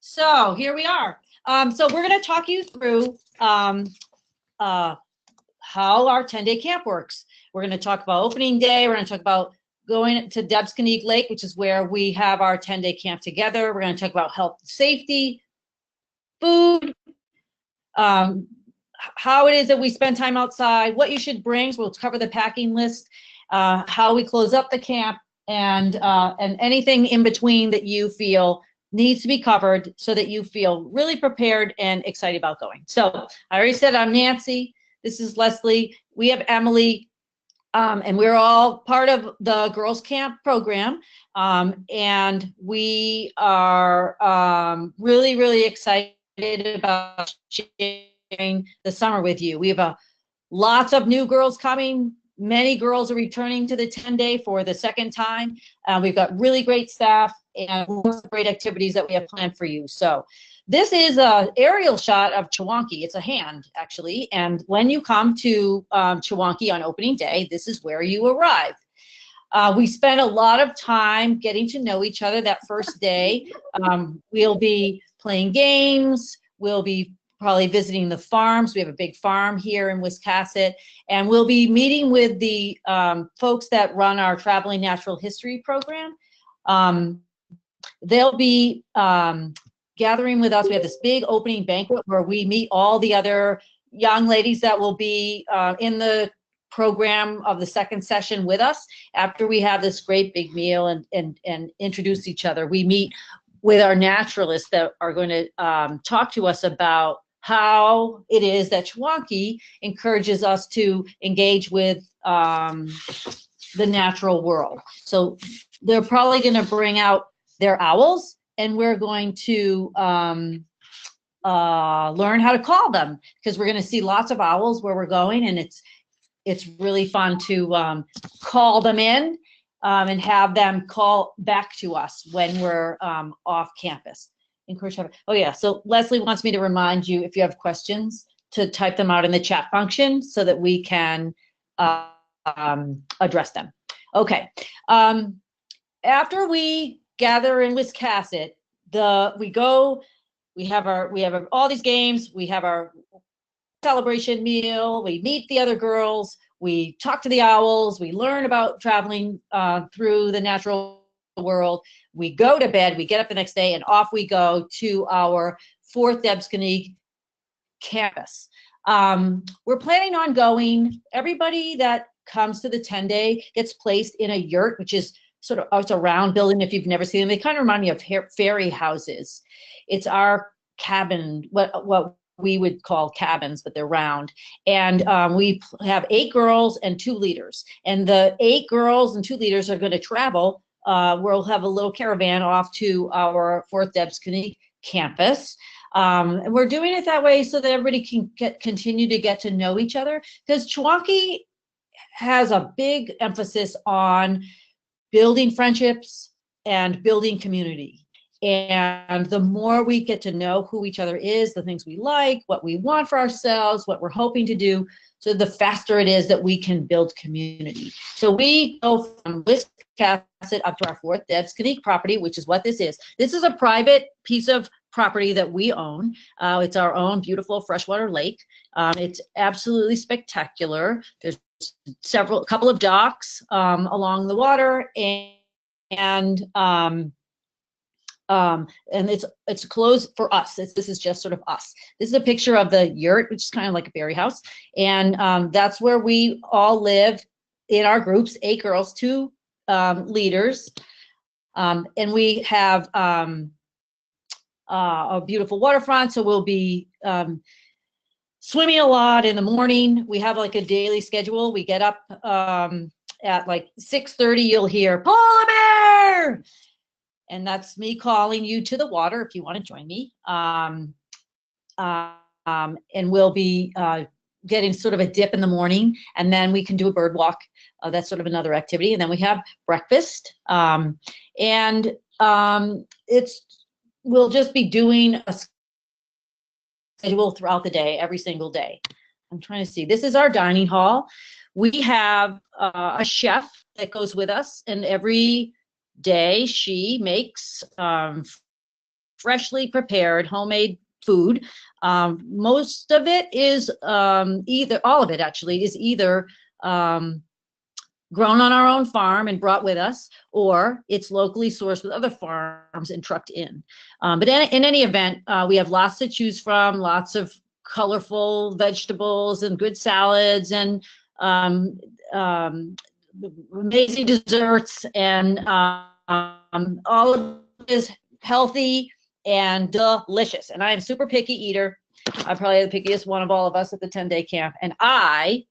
So here we are. So we're going to talk you through how our 10-day camp works. We're going to talk about opening day. We're going to talk about going to Debsconeag Lake, which is where we have our 10-day camp together. We're going to talk about health and safety, food, how it is that we spend time outside, what you should bring. So we'll cover the packing list, how we close up the camp, and anything in between that you feel needs to be covered so that you feel really prepared and excited about going. So I already said I'm Nancy. This is Leslie. We have Emily, and we're all part of the Girls Camp program. And we are really, really excited about sharing the summer with you. We have lots of new girls coming. Many girls are returning to the 10-day for the second time. We've got really great staff and lots of great activities that we have planned for you. So this is an aerial shot of Chewonki. It's a hand, actually. And when you come to Chewonki on opening day, this is where you arrive. We spent a lot of time getting to know each other that first day. We'll be playing games. We'll be probably visiting the farms. We have a big farm here in Wiscasset, and we'll be meeting with the folks that run our Traveling Natural History program. They'll be gathering with us. We have this big opening banquet where we meet all the other young ladies that will be in the program of the second session with us. After we have this great big meal and introduce each other, we meet with our naturalists that are going to talk to us about how it is that Chewonki encourages us to engage with the natural world. So they're probably going to bring out their owls, and we're going to learn how to call them, because we're going to see lots of owls where we're going, and it's really fun to call them in and have them call back to us when we're off campus. Encourage. Oh yeah, so Leslie wants me to remind you, if you have questions, to type them out in the chat function so that we can address them. Okay. After we gather in Wiscasset, we have all these games, we have our celebration meal, we meet the other girls, we talk to the owls, we learn about traveling through the natural world, we go to bed, we get up the next day, and off we go to our 4th Debsconeag campus. We're planning on going, everybody that comes to the 10-day gets placed in a yurt, which is sort of, it's a round building. If you've never seen them, they kind of remind me of fairy houses. It's our cabin, what we would call cabins, but they're round. And we have 8 girls and 2 leaders. And the 8 girls and 2 leaders are going to travel. We'll have a little caravan off to our 4th Debsconeag campus. And we're doing it that way so that everybody can continue to get to know each other, because Chewonki has a big emphasis on building friendships and building community. And the more we get to know who each other is, the things we like, what we want for ourselves, what we're hoping to do, so the faster it is that we can build community. So we go from Wiscasset up to our 4th Debsconeag property, which is what this is. This is a private piece of property that we own. It's our own beautiful freshwater lake. It's absolutely spectacular. There's a couple of docks along the water, and it's closed for us. This is just sort of us. This is a picture of the yurt, which is kind of like a berry house, and that's where we all live in our groups, 8 girls, 2 leaders, and we have a beautiful waterfront. So we'll be swimming a lot in the morning. We have like a daily schedule. We get up at like 6:30. You'll hear polar bear. And that's me calling you to the water if you want to join me. And we'll be getting sort of a dip in the morning, and then we can do a bird walk. That's sort of another activity. And then we have breakfast. We'll just be doing a schedule throughout the day, every single day. I'm trying to see. This is our dining hall. We have a chef that goes with us, and every day she makes freshly prepared homemade food. Most of it is all of it actually is either grown on our own farm and brought with us, or it's locally sourced with other farms and trucked in. But in any event, we have lots to choose from, lots of colorful vegetables and good salads and amazing desserts, and all of it is healthy and delicious. And I am super picky eater. I'm probably the pickiest one of all of us at the 10-day camp, and I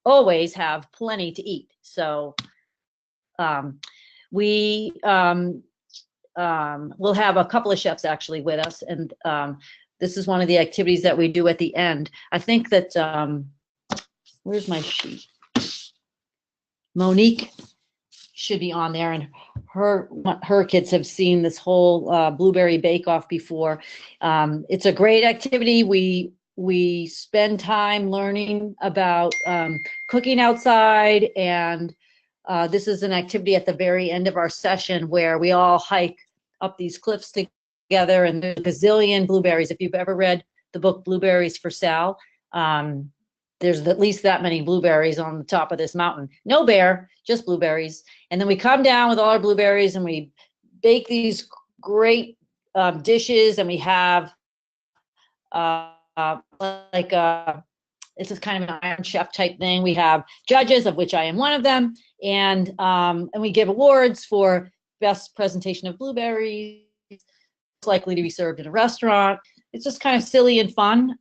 always have plenty to eat. So we will have a couple of chefs actually with us, and this is one of the activities that we do at the end. I think that where's my sheet? Monique should be on there, and her kids have seen this whole blueberry bake-off before. It's a great activity. We spend time learning about cooking outside, and this is an activity at the very end of our session where we all hike up these cliffs together, and there's a gazillion blueberries. If you've ever read the book Blueberries for Sal, there's at least that many blueberries on the top of this mountain. No bear, just blueberries. And then we come down with all our blueberries and we bake these great dishes, and we have it's just kind of an Iron Chef type thing. We have judges, of which I am one of them, and we give awards for best presentation of blueberries, likely to be served in a restaurant. It's just kind of silly and fun.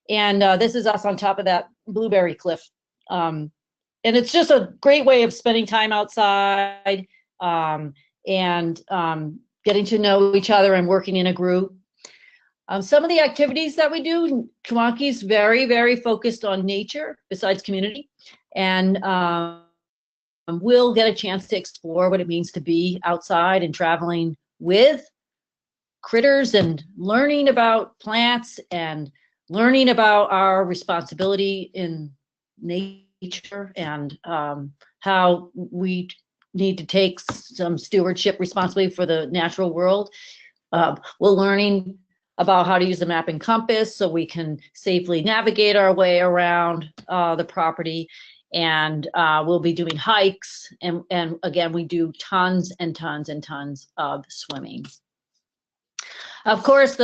And this is us on top of that blueberry cliff. And it's just a great way of spending time outside and getting to know each other and working in a group. Some of the activities that we do, Chewonki is very, very focused on nature besides community. And we'll get a chance to explore what it means to be outside and traveling with critters and learning about plants and learning about our responsibility in nature, and how we need to take some stewardship responsibility for the natural world. We're learning about how to use the map and compass so we can safely navigate our way around the property. And we'll be doing hikes, and again, we do tons and tons and tons of swimming. Of course,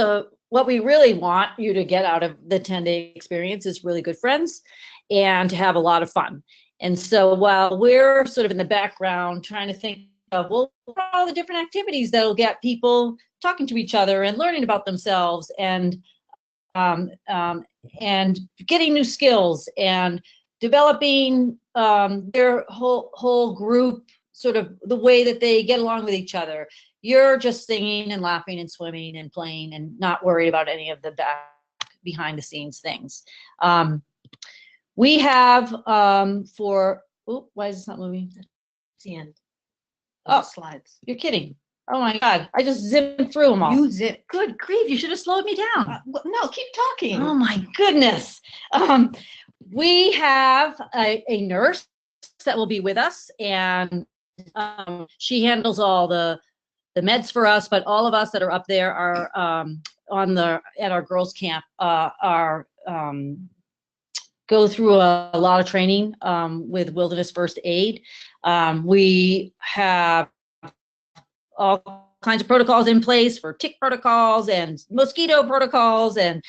what we really want you to get out of the 10-day experience is really good friends and to have a lot of fun. And so while we're sort of in the background trying to think of, well, what are all the different activities that'll get people talking to each other and learning about themselves and getting new skills and developing their whole group, sort of the way that they get along with each other. You're just singing and laughing and swimming and playing and not worried about any of the behind the scenes things. We have why is this not moving? It's the end. Oh, Slides. You're kidding. Oh my God, I just zimmed through them all. You zip. Good grief, you should have slowed me down. No, keep talking. Oh my goodness. We have a nurse that will be with us, and she handles all the meds for us, but all of us that are up there are at our girls camp go through a lot of training with wilderness first aid. We have all kinds of protocols in place for tick protocols and mosquito protocols, and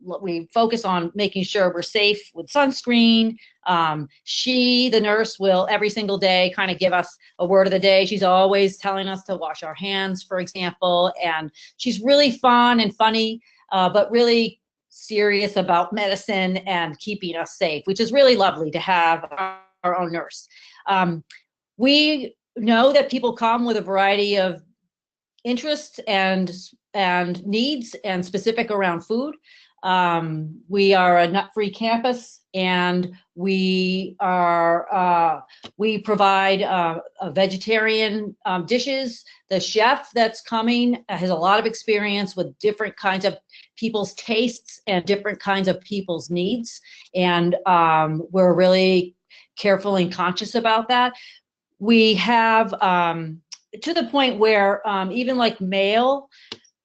we focus on making sure we're safe with sunscreen. The nurse, will every single day kind of give us a word of the day. She's always telling us to wash our hands, for example, and she's really fun and funny, but really serious about medicine and keeping us safe, which is really lovely to have our own nurse. We know that people come with a variety of interests and needs, and specific around food. We are a nut-free campus, and we provide vegetarian dishes. The chef that's coming has a lot of experience with different kinds of people's tastes and different kinds of people's needs, and we're really careful and conscious about that. We have to the point where even like mail,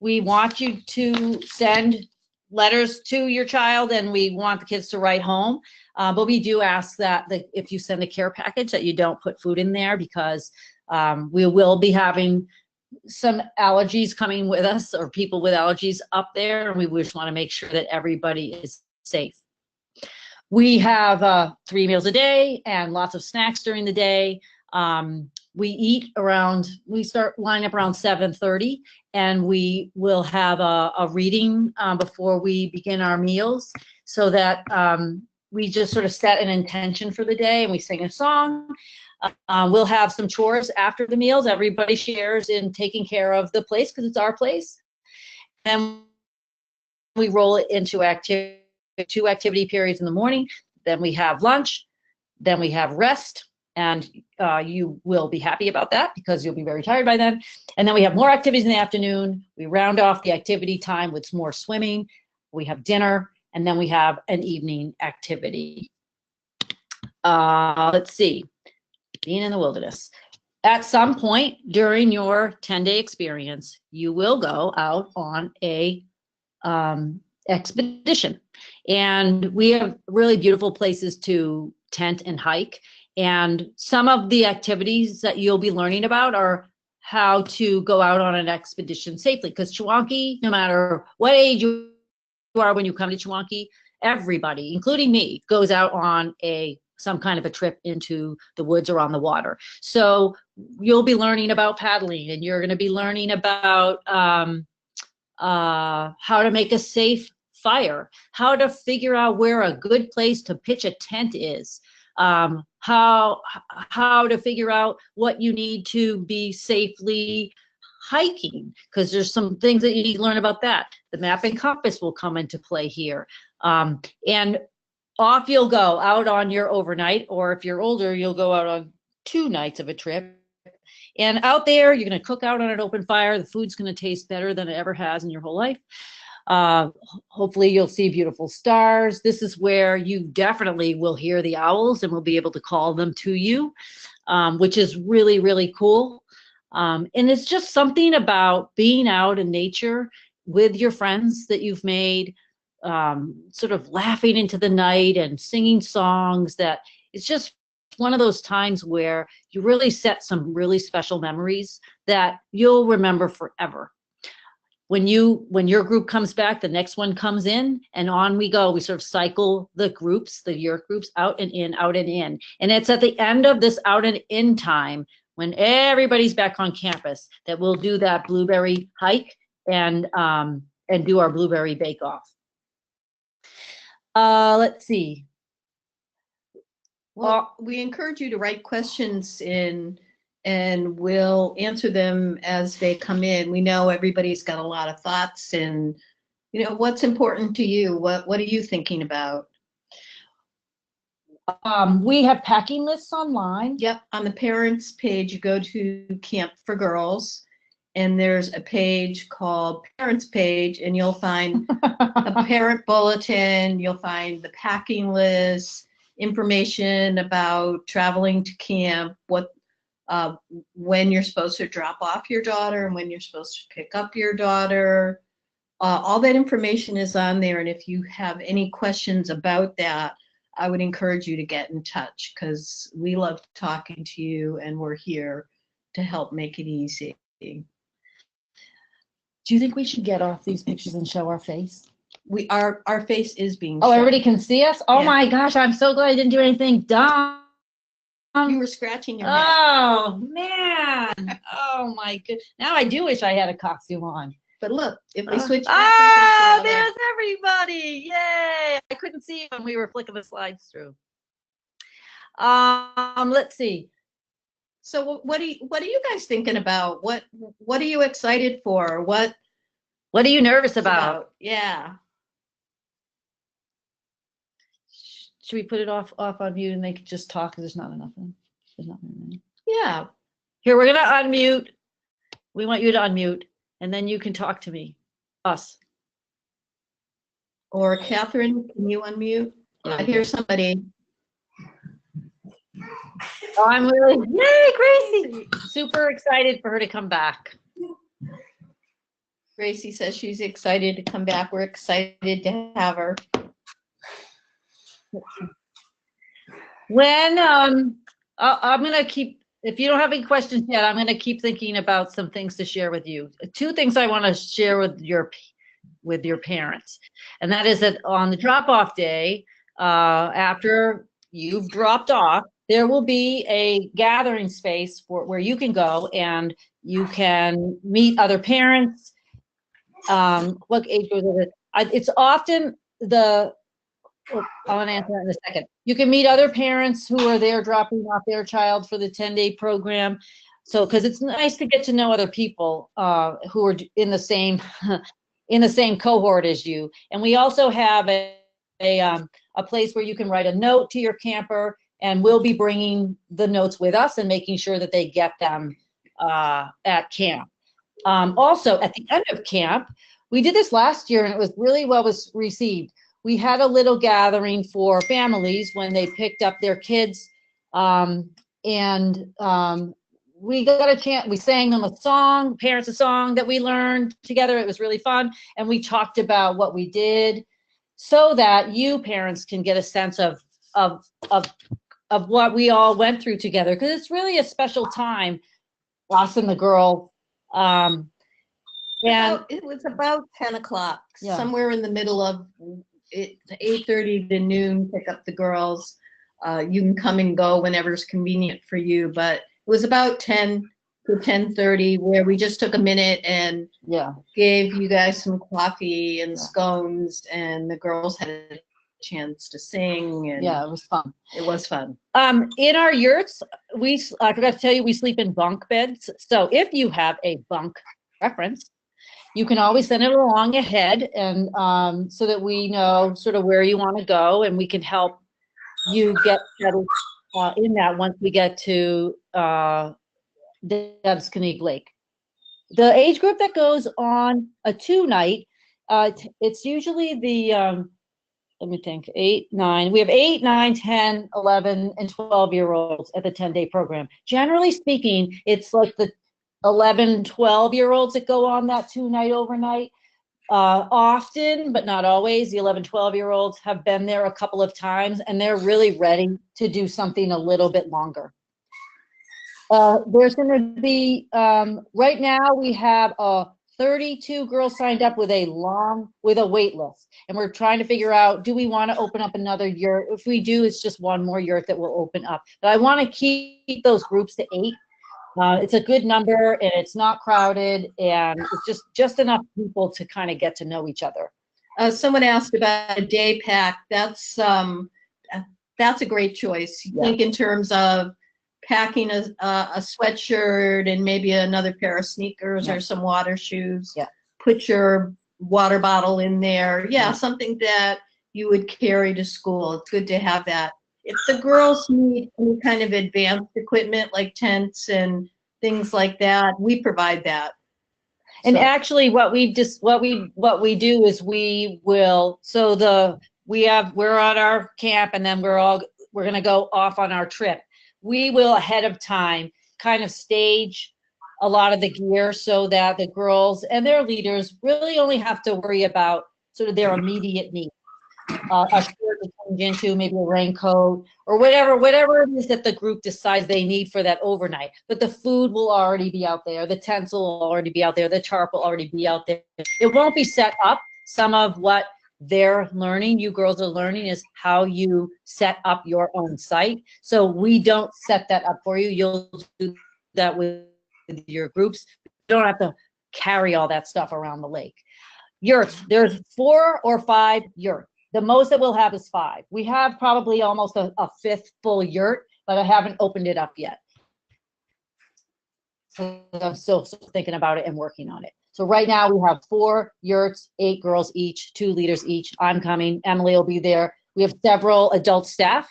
We want you to send letters to your child, and we want the kids to write home. But we do ask that if you send a care package, that you don't put food in there, because we will be having some allergies coming with us, or people with allergies up there, and we just want to make sure that everybody is safe. We have 3 meals a day and lots of snacks during the day. We start lining up around 7:30, and we will have a reading before we begin our meals, so that we just sort of set an intention for the day, and we sing a song. We'll have some chores after the meals. Everybody shares in taking care of the place, because it's our place. And we roll it into 2 activity periods in the morning. Then we have lunch. Then we have rest. And you will be happy about that, because you'll be very tired by then. And then we have more activities in the afternoon. We round off the activity time with more swimming. We have dinner, and then we have an evening activity. Let's see. Being in the wilderness. At some point during your 10-day experience, you will go out on a expedition. And we have really beautiful places to tent and hike. And some of the activities that you'll be learning about are how to go out on an expedition safely. Because Chewonki, no matter what age you are when you come to Chewonki, everybody, including me, goes out on some kind of a trip into the woods or on the water. So you'll be learning about paddling, and you're going to be learning about how to make a safe fire, how to figure out where a good place to pitch a tent is, how to figure out what you need to be safely hiking, because there's some things that you need to learn about that. The map and compass will come into play here. And off you'll go out on your overnight, or if you're older, you'll go out on 2 nights of a trip. And out there, you're going to cook out on an open fire. The food's going to taste better than it ever has in your whole life. Hopefully you'll see beautiful stars. This is where you definitely will hear the owls, and will be able to call them to you, which is really, really cool. And it's just something about being out in nature with your friends that you've made, sort of laughing into the night and singing songs, that it's just one of those times where you really set some really special memories that you'll remember forever. When your group comes back, the next one comes in, and on we go. We sort of cycle the groups, the year groups, out and in, out and in. And it's at the end of this out and in time, when everybody's back on campus, that we'll do that blueberry hike and do our blueberry bake-off. Let's see. Well, we encourage you to write questions in, and we'll answer them as they come in. We know everybody's got a lot of thoughts, and what's important to you? What are you thinking about? We have packing lists online. Yep, on the parents page, you go to Camp for Girls, and there's a page called Parents Page, and you'll find a parent bulletin. You'll find the packing list, information about traveling to camp, when you're supposed to drop off your daughter and when you're supposed to pick up your daughter. All that information is on there, and if you have any questions about that, I would encourage you to get in touch, because we love talking to you, and we're here to help make it easy. Do you think we should get off these pictures and show our face? Our face is being shown. shown. Everybody can see us? Oh, yeah. My gosh, I'm so glad I didn't do anything dumb. You were scratching your head. Oh, man. Oh, my goodness. Now I do wish I had a costume on. But look, if we switch back. There's everybody. Yay. I couldn't see you when we were flicking the slides through. Let's see. So what are you guys thinking about? What are you excited for? What are you nervous about? Yeah. Should we put it off on mute and they can just talk, because there's not enough in? There's not enough. Yeah. Here, we're gonna unmute. We want you to unmute, and then you can talk to me. Us. Or Catherine, can you unmute? I hear somebody. Oh, I'm really, yay, Gracie! Super excited for her to come back. Gracie says she's excited to come back. We're excited to have her. When I'm gonna keep. If you don't have any questions yet, I'm gonna keep thinking about some things to share with you. Two things I want to share with your parents, and that is that on the drop-off day, after you've dropped off, there will be a gathering space for where you can go and you can meet other parents. What age was it? It's often the I want to answer that in a second. You can meet other parents who are there dropping off their child for the 10-day program. So, because it's nice to get to know other people who are in the same in the same cohort as you. And we also have a place where you can write a note to your camper, and we'll be bringing the notes with us and making sure that they get them at camp. Also, at the end of camp, we did this last year, and it was really well received. We had a little gathering for families when they picked up their kids, and we got a chance. We sang them a song, parents a song that we learned together. It was really fun, and we talked about what we did, so that you parents can get a sense of what we all went through together, because it's really a special time, us and the girls. And it was about 10 o'clock, Yeah. somewhere in the middle of 8:30 to noon, pick up the girls. You can come and go whenever's convenient for you, but it was about 10 to 10:30 where we just took a minute and yeah, gave you guys some coffee and scones, and the girls had a chance to sing, and yeah, it was fun. it was fun. In our yurts, I forgot to tell you, we sleep in bunk beds. So if you have a bunk reference, you can always send it along ahead, and so that we know sort of where you want to go, and we can help you get settled in that once we get to Debsconeag Lake. The age group that goes on a 2-night, it's usually the let me think, 8, 9. We have 8, 9, 10, 11, and 12-year-olds at the 10-day program. Generally speaking, it's like the 11, 12-year-olds that go on that 2-night overnight. Often, but not always, the 11, 12-year-olds have been there a couple of times, and they're really ready to do something a little bit longer. There's going to be, right now we have 32 girls signed up with a wait list, and we're trying to figure out, do we want to open up another yurt? If we do, it's just one more yurt that will open up. But I want to keep those groups to 8. It's a good number, and it's not crowded, and it's just enough people to kind of get to know each other. Someone asked about a day pack. That's a great choice. You think in terms of packing a sweatshirt and maybe another pair of sneakers or some water shoes. Yeah. Put your water bottle in there. Yeah, something that you would carry to school. It's good to have that. If the girls need any kind of advanced equipment like tents and things like that, we provide that. And actually, what we do is we're at our camp, and then we're going to go off on our trip. We will ahead of time kind of stage a lot of the gear so that the girls and their leaders really only have to worry about sort of their immediate needs. A shirt to change into, maybe a raincoat, or whatever it is that the group decides they need for that overnight. But the food will already be out there, the tents will already be out there, the tarp will already be out there. It won't be set up. Some of what they're learning, you girls are learning, is how you set up your own site. So we don't set that up for you. You'll do that with your groups. You don't have to carry all that stuff around the lake. Yurts, there's 4 or 5 yurts. The most that we'll have is 5. We have probably almost a 5th full yurt, but I haven't opened it up yet. So I'm still thinking about it and working on it. So right now we have 4 yurts, 8 girls each, 2 leaders each. I'm coming. Emily will be there. We have several adult staff.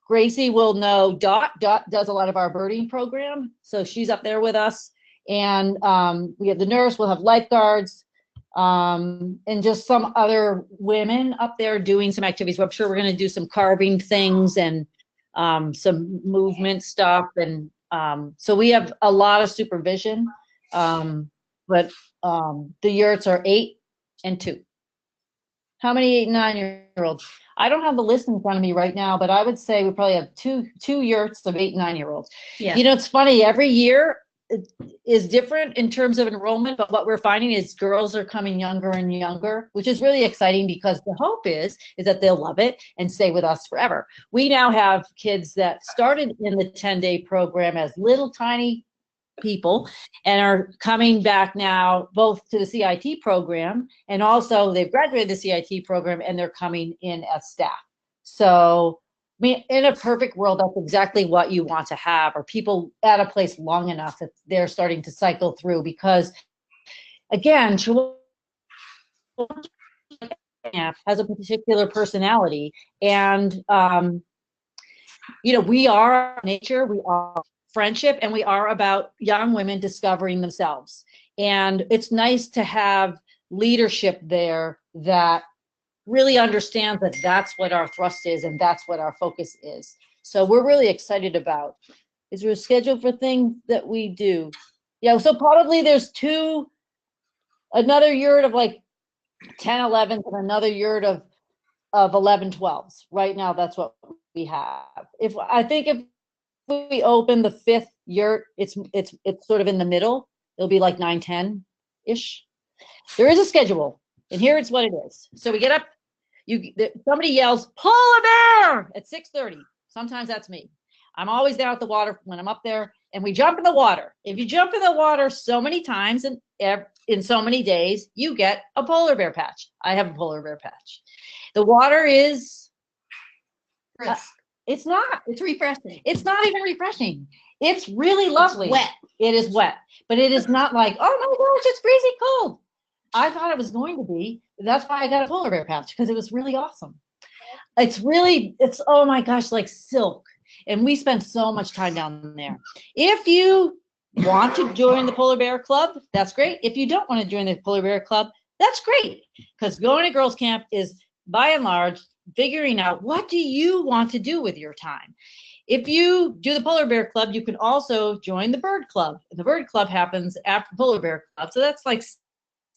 Gracie will know Dot. Dot does a lot of our birding program, so she's up there with us. And we have the nurse. We'll have lifeguards. And just some other women up there doing some activities. I'm sure we're going to do some carving things and some movement stuff. And so we have a lot of supervision. but the yurts are 8 and 2. How many 8 and 9-year-olds? I don't have the list in front of me right now, but I would say we probably have two yurts of 8 and 9-year-olds. Yeah. You know, it's funny, every year is different in terms of enrollment, but what we're finding is girls are coming younger and younger, which is really exciting because the hope is that they'll love it and stay with us forever. We now have kids that started in the 10-day program as little tiny people and are coming back now both to the CIT program, and also they've graduated the CIT program and they're coming in as staff. So I mean, in a perfect world, that's exactly what you want to have, or people at a place long enough that they're starting to cycle through, because again, Chewonki has a particular personality, and you know, we are nature, we are friendship, and we are about young women discovering themselves. And it's nice to have leadership there that really understands that that's what our thrust is and that's what our focus is. So we're really excited about. Is there a schedule for things that we do? Yeah, so probably there's another yurt of like 10, 11, and another yurt of 11, 12s. Right now, that's what we have. I think if we open the 5th yurt, it's sort of in the middle. It'll be like 9, 10-ish. There is a schedule, and here it's what it is. So we get up, somebody yells, "Polar bear!" at 6:30. Sometimes that's me. I'm always down at the water when I'm up there, and we jump in the water. If you jump in the water so many times in so many days, you get a polar bear patch. I have a polar bear patch. The water is it's not. It's refreshing. It's not even refreshing. It's really lovely. It's wet. It is wet, but it is not like, oh my gosh, it's freezing cold. I thought it was going to be. That's why I got a polar bear patch, because it was really awesome. It's oh my gosh, like silk. And we spend so much time down there. If you want to join the polar bear club, that's great. If you don't want to join the polar bear club, that's great, because going to girls camp is by and large figuring out what do you want to do with your time. If you do the polar bear club, you can also join the bird club. And the bird club happens after the polar bear club. So that's like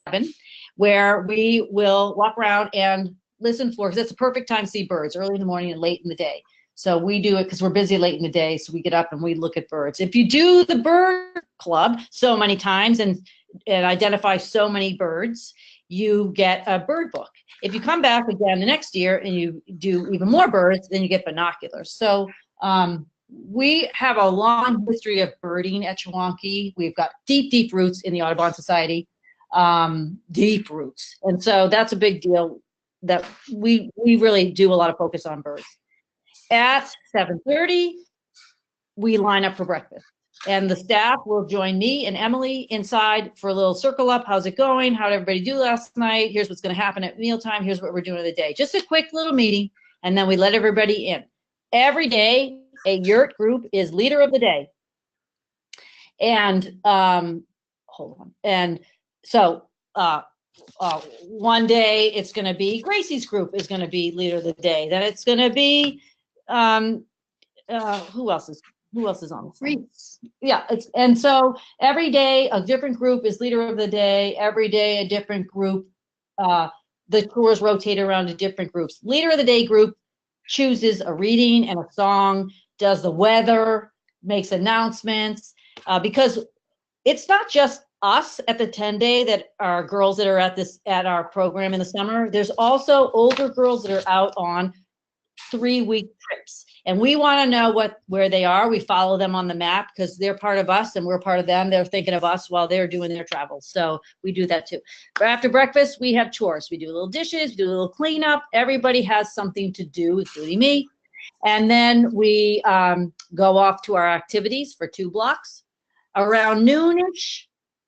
7, where we will walk around and listen for, because it's a perfect time to see birds, early in the morning and late in the day. So we do it because we're busy late in the day. So we get up and we look at birds. If you do the bird club so many times and identify so many birds, you get a bird book. If you come back again the next year and you do even more birds, then you get binoculars. So we have a long history of birding at Chewonki. We've got deep, deep roots in the Audubon Society, deep roots. And so that's a big deal, that we really do a lot of focus on birds. At 7:30, we line up for breakfast. And the staff will join me and Emily inside for a little circle up. How's it going? How did everybody do last night? Here's what's going to happen at mealtime. Here's what we're doing the day. Just a quick little meeting, and then we let everybody in. Every day, a yurt group is leader of the day. And hold on. And so one day it's going to be Gracie's group is going to be leader of the day. Then it's going to be who else is on this? Reese. Yeah, and so every day a different group is leader of the day. Every day a different group. The tours rotate around to different groups. Leader of the day group chooses a reading and a song, does the weather, makes announcements, because it's not just us at the 10-day that are girls that are at our program in the summer. There's also older girls that are out on 3-week trips, and we want to know where they are. We follow them on the map because they're part of us and we're part of them. They're thinking of us while they're doing their travels, so we do that too. But after breakfast, we have chores. We do little dishes, we do a little cleanup. Everybody has something to do, including me. And then we go off to our activities for 2 blocks. Around noonish,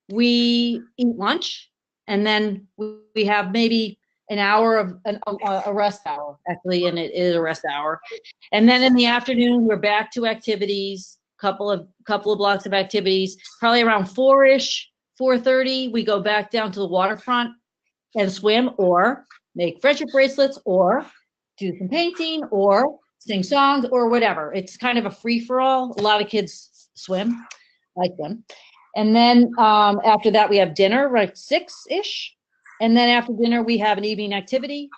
we eat lunch, and then we have maybe an hour of a rest hour, actually, and it is a rest hour. And then in the afternoon, we're back to activities, couple of blocks of activities. Probably around 4-ish, 4:30, we go back down to the waterfront and swim, or make friendship bracelets, or do some painting, or sing songs, or whatever. It's kind of a free-for-all. A lot of kids swim, like them. And then after that, we have dinner, like 6-ish. And then after dinner, we have an evening activity.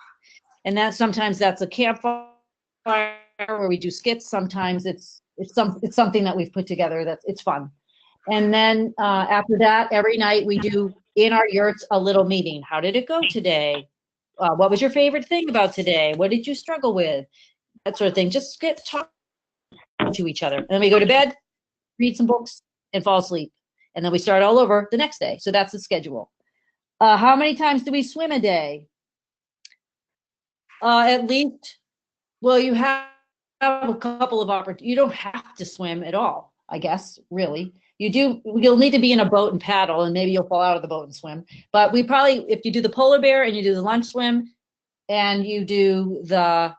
And sometimes that's a campfire where we do skits. Sometimes it's something that we've put together it's fun. And then after that, every night we do in our yurts a little meeting. How did it go today? What was your favorite thing about today? What did you struggle with? That sort of thing. Just get talk to each other. And then we go to bed, read some books, and fall asleep. And then we start all over the next day. So that's the schedule. How many times do we swim a day? At least, well, you have a couple of opportunities. You don't have to swim at all, I guess, really. You'll need to be in a boat and paddle, and maybe you'll fall out of the boat and swim. But we probably, if you do the polar bear and you do the lunch swim and you do the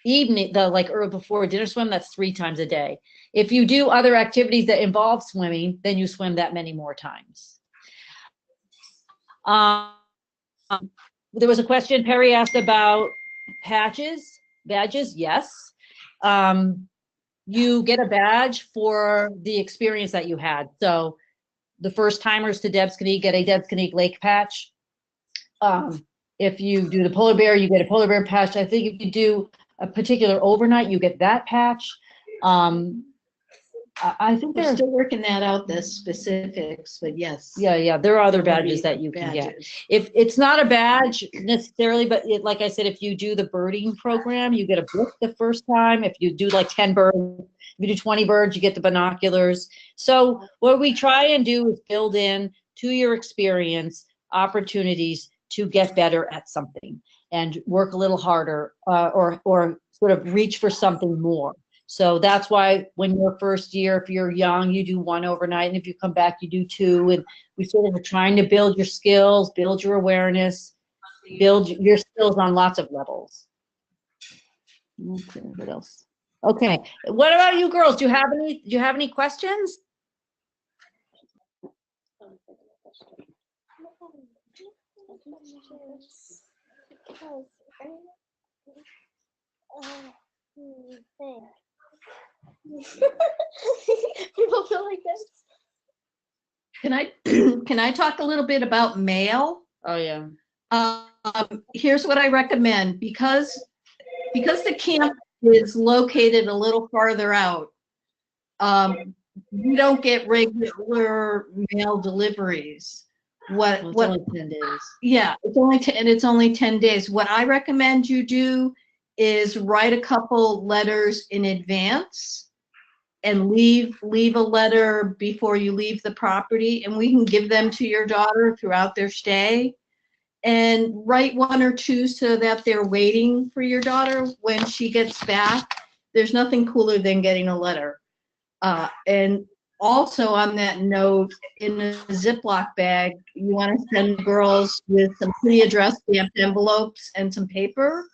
evening, or before dinner swim, that's 3 times a day. If you do other activities that involve swimming, then you swim that many more times. There was a question Perry asked about badges. Yes. You get a badge for the experience that you had. So the first timers to Debsconic get a Debsconic Lake patch. If you do the polar bear, you get a polar bear patch. I think if you do a particular overnight, you get that patch. I think We're still working that out, the specifics, but yes. Yeah, there are other badges that you can get. If it's not a badge necessarily, but like I said, if you do the birding program, you get a book the first time. If you do like 10 birds, if you do 20 birds, you get the binoculars. So what we try and do is build in to your experience opportunities to get better at something and work a little harder, or sort of reach for something more. So that's why when you're first year, if you're young, you do 1 overnight, and if you come back, you do 2. And we sort of are trying to build your skills, build your awareness, build your skills on lots of levels. Okay, what else? Okay, what about you girls? Do you have any questions? People feel like this. Can I talk a little bit about mail? Oh yeah. Here's what I recommend, because the camp is located a little farther out. You don't get regular mail deliveries. What? Only 10 days. Yeah, it's only 10 days. What I recommend you do is write a couple letters in advance and leave a letter before you leave the property, and we can give them to your daughter throughout their stay. And write 1 or 2 so that they're waiting for your daughter when she gets back. There's nothing cooler than getting a letter. And also on that note, in a Ziploc bag, you want to send the girls with some pre-addressed stamped envelopes and some paper.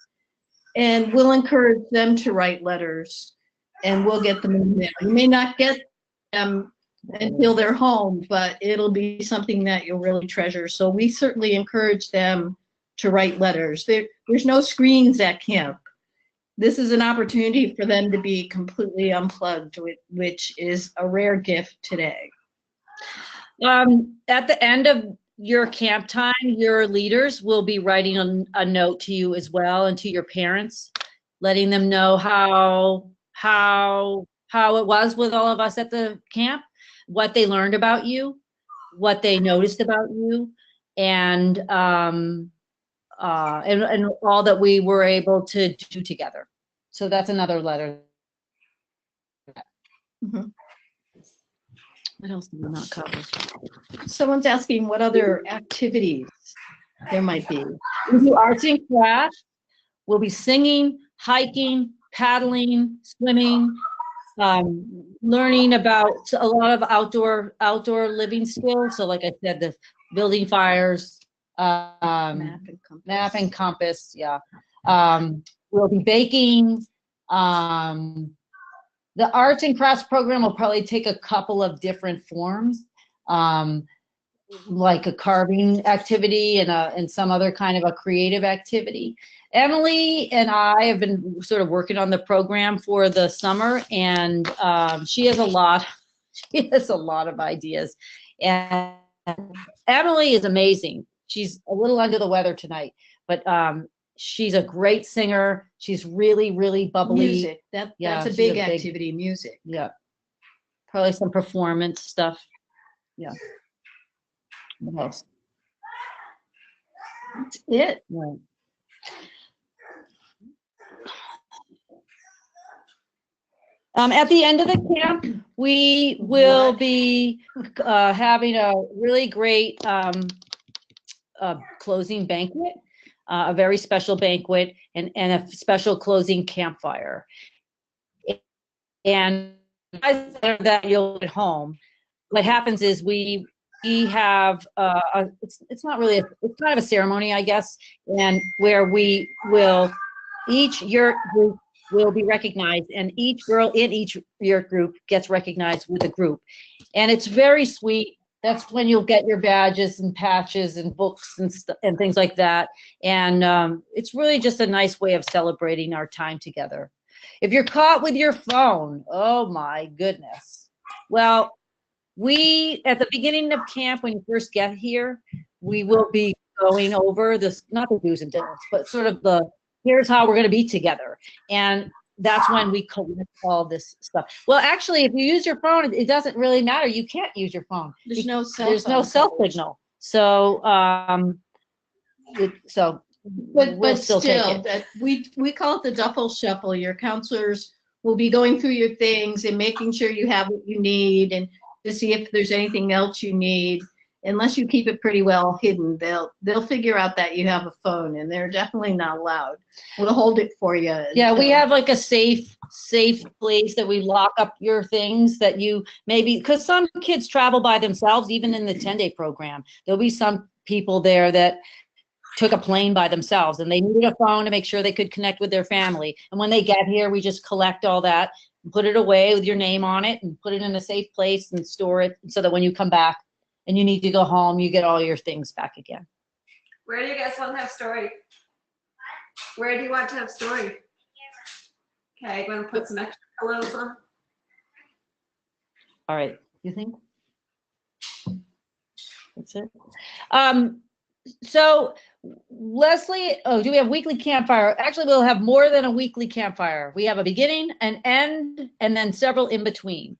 And we'll encourage them to write letters, and we'll get them in there. You may not get them until they're home, but it'll be something that you'll really treasure. So we certainly encourage them to write letters. There's no screens at camp. This is an opportunity for them to be completely unplugged, which is a rare gift today. At the end of your camp time, your leaders will be writing a note to you as well, and to your parents, letting them know how it was with all of us at the camp, what they learned about you, what they noticed about you, and all that we were able to do together. So that's another letter. Mm-hmm. What else did we not cover? Someone's asking what other activities there might be. We do arts and crafts. We'll be singing, hiking, paddling, swimming, learning about a lot of outdoor living skills. So like I said, the building fires, map and compass. Yeah. We'll be baking. The arts and crafts program will probably take a couple of different forms, like a carving activity and some other kind of a creative activity. Emily and I have been sort of working on the program for the summer, and she has a lot of ideas. And Emily is amazing. She's a little under the weather tonight, but she's a great singer. She's really, really bubbly. Music. That's a she's big activity, music. Yeah. Probably some performance stuff. Yeah. What else? That's it. Right. At the end of the camp, we will be having a really great closing banquet, a very special banquet, and a special closing campfire. And that you'll get home. What happens is we have it's not really it's kind of a ceremony, I guess, and where we will each yurt group will be recognized, and each girl in each yurt group gets recognized with a group, and it's very sweet. That's when you'll get your badges and patches and books and things like that, and it's really just a nice way of celebrating our time together. If you're caught with your phone, oh my goodness. Well, we, at the beginning of camp, when you first get here, we will be going over this, not the do's and don'ts, but sort of here's how we're going to be together. And that's when we collect all this stuff. Well, actually, if you use your phone, it doesn't really matter. You can't use your phone. There's no cell signal. So, but we'll still that we call it the duffel shuffle. Your counselors will be going through your things and making sure you have what you need, and to see if there's anything else you need. Unless you keep it pretty well hidden, they'll figure out that you have a phone, and they're definitely not allowed. We'll hold it for you. Yeah, we have like a safe place that we lock up your things that you maybe, because some kids travel by themselves, even in the 10-day program. There'll be some people there that took a plane by themselves and they needed a phone to make sure they could connect with their family. And when they get here, we just collect all that and put it away with your name on it and put it in a safe place and store it so that when you come back and you need to go home, you get all your things back again. Where do you guys want to have story? Where do you want to have story? Okay, I'm going to put some extra pillows on. All right, you think? That's it. So Leslie, do we have weekly campfire? Actually, we'll have more than a weekly campfire. We have a beginning, an end, and then several in between.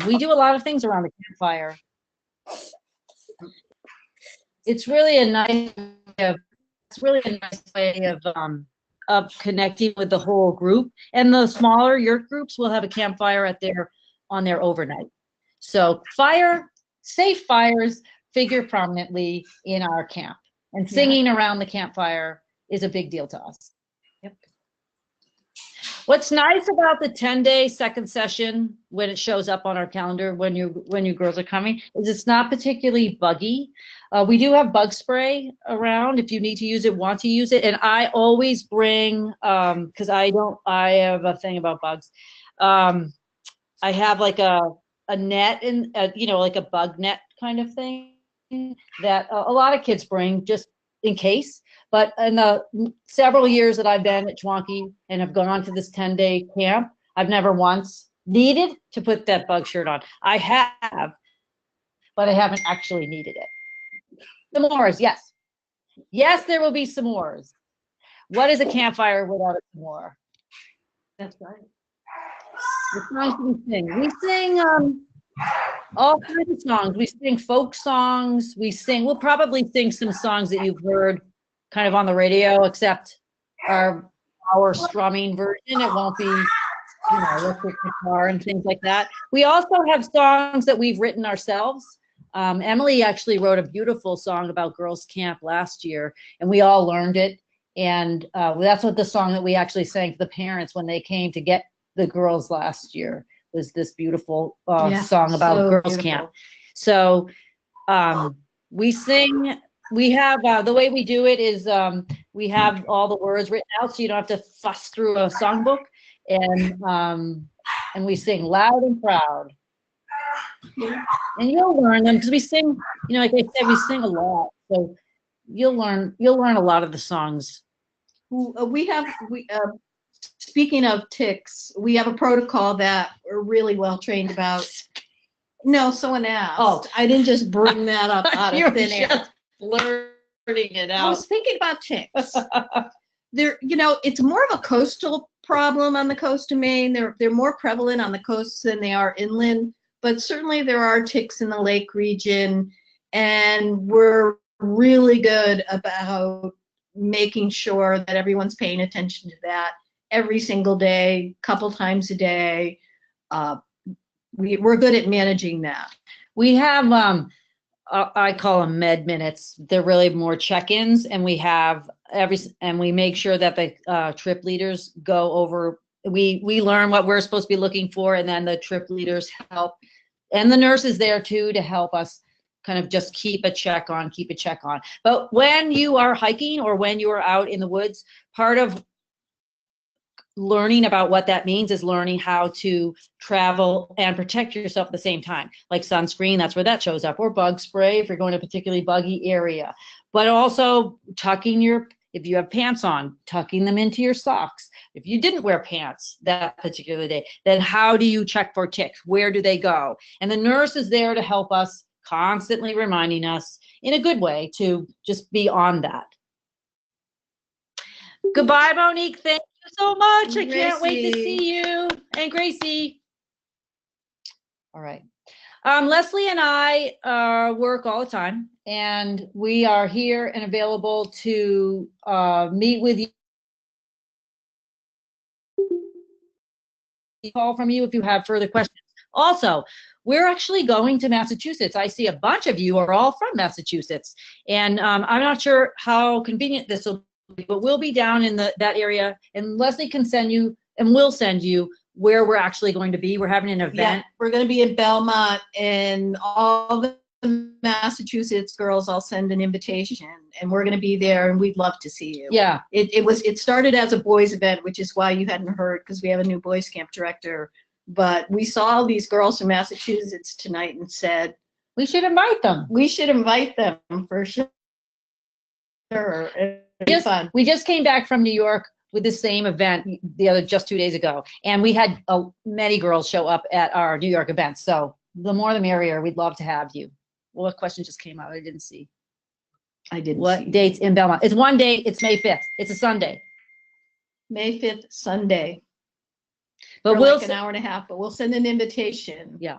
We do a lot of things around the campfire. It's really a nice way of connecting with the whole group. And the smaller yurt groups will have a campfire on their overnight. So safe fires figure prominently in our camp, and singing around the campfire is a big deal to us. Yep. What's nice about the 10-day second session, when it shows up on our calendar, when you girls are coming, is it's not particularly buggy. We do have bug spray around if you need to use it, want to use it, and I always bring, because I have a thing about bugs. I have like a net like a bug net kind of thing that a lot of kids bring just in case. But in the several years that I've been at Chewonki and have gone to this 10-day camp, I've never once needed to put that bug shirt on. I have, but I haven't actually needed it. S'mores, yes. Yes, there will be s'mores. What is a campfire without a s'more? That's right. The songs we sing. We sing all kinds of songs. We sing folk songs. We'll probably sing some songs that you've heard kind of on the radio, except our strumming version. It won't be, electric guitar and things like that. We also have songs that we've written ourselves. Emily actually wrote a beautiful song about girls' camp last year, and we all learned it. And that's what the song that we actually sang to the parents when they came to get the girls last year was this beautiful song about girls' camp. So we sing. We have the way we do it is we have all the words written out, so you don't have to fuss through a songbook, and we sing loud and proud. And you'll learn them because we sing. Like I said, we sing a lot, so you'll learn a lot of the songs. Speaking of ticks, we have a protocol that we're really well trained about. No, someone asked. Oh. I didn't just bring that up out You of were thin air. just blurting it I out. was thinking about ticks. It's more of a coastal problem on the coast of Maine. They're more prevalent on the coasts than they are inland, but certainly there are ticks in the lake region, and we're really good about making sure that everyone's paying attention to that every single day, couple times a day. We're good at managing that. We have, I call them med minutes. They're really more check-ins, and we have and we make sure that the trip leaders go over. We learn what we're supposed to be looking for, and then the trip leaders help, and the nurses there too to help us kind of just keep a check on. But when you are hiking or when you are out in the woods, part of learning about what that means is learning how to travel and protect yourself at the same time, like sunscreen, that's where that shows up, or bug spray if you're going to a particularly buggy area, but also if you have pants on, tucking them into your socks. If you didn't wear pants that particular day, then how do you check for ticks? Where do they go? And the nurse is there to help us, constantly reminding us in a good way to just be on that. Goodbye, Monique. Thank you so much. I can't wait to see you. And Gracie. All right. Leslie and I work all the time, and we are here and available to meet with you. Call from you if you have further questions. Also, we're actually going to Massachusetts. I see a bunch of you are all from Massachusetts, and I'm not sure how convenient this will be, but we'll be down in that area, and Leslie can send you, and we'll send you where we're actually going to be. We're having an event. Yeah, we're going to be in Belmont, and all the Massachusetts girls, I'll send an invitation, and we're going to be there, and we'd love to see you. Yeah. It started as a boys event, which is why you hadn't heard, because we have a new boys camp director. But we saw all these girls from Massachusetts tonight and said, we should invite them. We should invite them for sure. It'd be fun. We just came back from New York with the same event just 2 days ago, and we had many girls show up at our New York event. So the more the merrier. We'd love to have you. Well, what question just came out? I didn't see. What dates in Belmont? It's one day. It's May 5th. It's a Sunday. May 5th, Sunday. But we'll like an hour and a half, but we'll send an invitation. Yeah.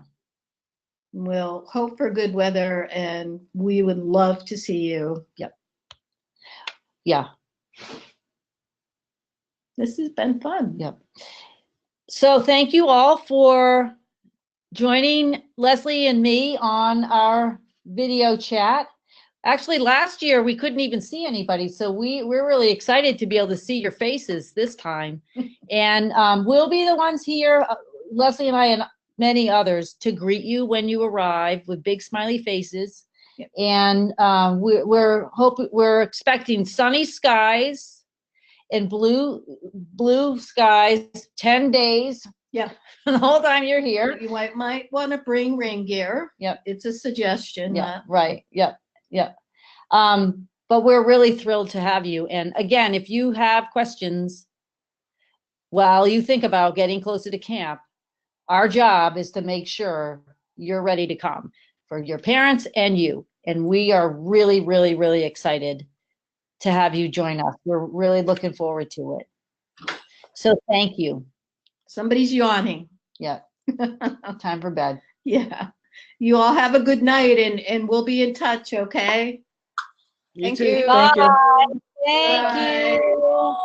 We'll hope for good weather, and we would love to see you. Yep. Yeah. This has been fun. Yep. So thank you all for joining Leslie and me on our video chat. Actually, last year we couldn't even see anybody, so we're really excited to be able to see your faces this time. And we'll be the ones here, Leslie and I and many others, to greet you when you arrive with big smiley faces. Yep. And we're expecting sunny skies and blue skies, 10 days. Yeah. The whole time you're here. You might want to bring rain gear. Yep. It's a suggestion. Yeah. Right. Yep. Yeah. But we're really thrilled to have you. And again, if you have questions while you think about getting closer to camp, our job is to make sure you're ready to come for your parents and you. And we are really, really, really excited to have you join us. We're really looking forward to it. So thank you. Somebody's yawning. Yeah. Time for bed. Yeah. You all have a good night, and we'll be in touch, okay? You Thank too. you. Thank you. Thank you.